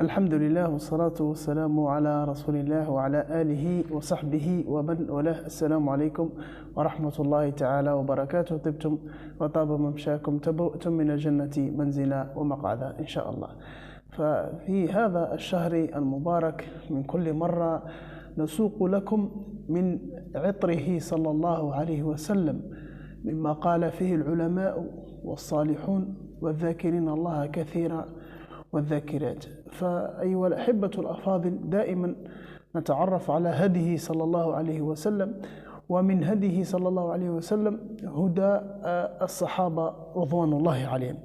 الحمد لله والصلاة والسلام على رسول الله وعلى آله وصحبه ومن والاه. السلام عليكم ورحمة الله تعالى وبركاته. طبتم وطاب ممشاكم، تبوأتم من الجنة منزلا ومقعدا إن شاء الله. ففي هذا الشهر المبارك من كل مرة نسوق لكم من عطره صلى الله عليه وسلم مما قال فيه العلماء والصالحون والذاكرين الله كثيرا والذاكرات. فأيها الأحبة الأفاضل، دائما نتعرف على هديه صلى الله عليه وسلم، ومن هديه صلى الله عليه وسلم هدى الصحابة رضوان الله عليهم.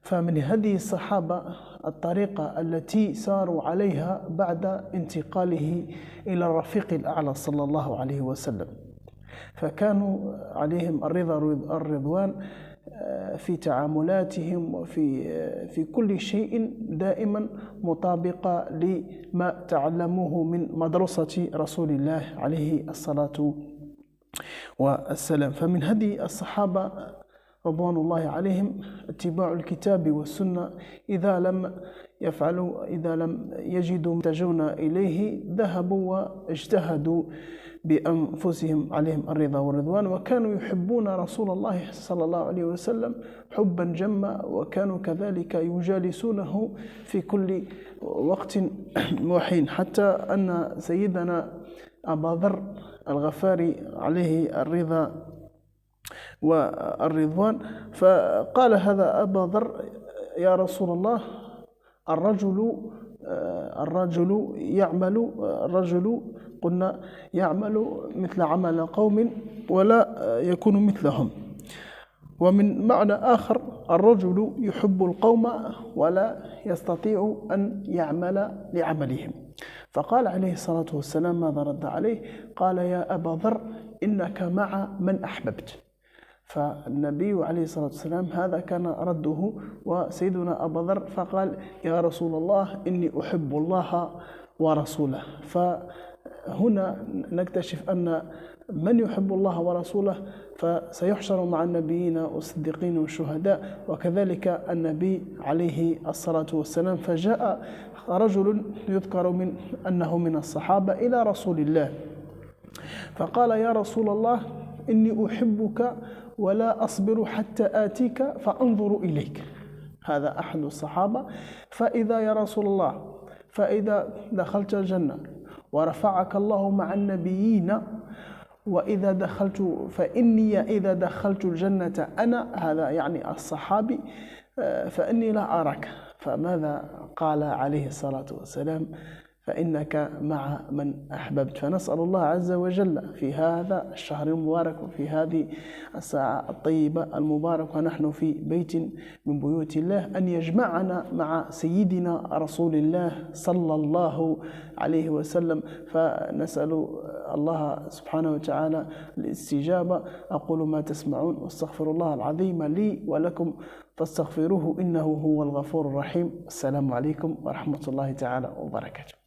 فمن هدي الصحابة الطريقة التي ساروا عليها بعد انتقاله إلى الرفيق الأعلى صلى الله عليه وسلم، فكانوا عليهم الرضوان في تعاملاتهم وفي كل شيء دائما مطابقة لما تعلموه من مدرسة رسول الله عليه الصلاة والسلام. فمن هدي الصحابة رضوان الله عليهم اتباع الكتاب والسنة. إذا لم يجدوا يحتاجون إليه ذهبوا واجتهدوا بأنفسهم عليهم الرضا والرضوان، وكانوا يحبون رسول الله صلى الله عليه وسلم حبا جما، وكانوا كذلك يجالسونه في كل وقت وحين، حتى أن سيدنا أبا ذر الغفاري عليه الرضا والرضوان فقال هذا أبا ذر: يا رسول الله، قلنا يعمل مثل عمل قوم ولا يكون مثلهم. ومن معنى آخر: الرجل يحب القوم ولا يستطيع أن يعمل لعملهم. فقال عليه الصلاة والسلام ماذا رد عليه؟ قال: يا أبا ذر، إنك مع من أحببت. فالنبي عليه الصلاة والسلام هذا كان رده. وسيدنا أبا ذر فقال: يا رسول الله، إني أحب الله ورسوله. فهنا نكتشف أن من يحب الله ورسوله فسيحشر مع النبيين والصديقين والشهداء، وكذلك النبي عليه الصلاة والسلام. فجاء رجل يذكر من أنه من الصحابة إلى رسول الله فقال: يا رسول الله، إني أحبك ولا أصبر حتى آتيك فأنظر إليك. هذا أحد الصحابة. فإذا يا رسول الله، فإذا دخلت الجنة ورفعك الله مع النبيين، وإذا إذا دخلت الجنة أنا، هذا يعني الصحابي، فإني لا أراك. فماذا قال عليه الصلاة والسلام؟ فإنك مع من أحببت. فنسأل الله عز وجل في هذا الشهر المبارك وفي هذه الساعة الطيبة المباركة ونحن في بيت من بيوت الله أن يجمعنا مع سيدنا رسول الله صلى الله عليه وسلم. فنسأل الله سبحانه وتعالى الاستجابة. أقول ما تسمعون واستغفر الله العظيم لي ولكم فاستغفروه إنه هو الغفور الرحيم. السلام عليكم ورحمة الله تعالى وبركاته.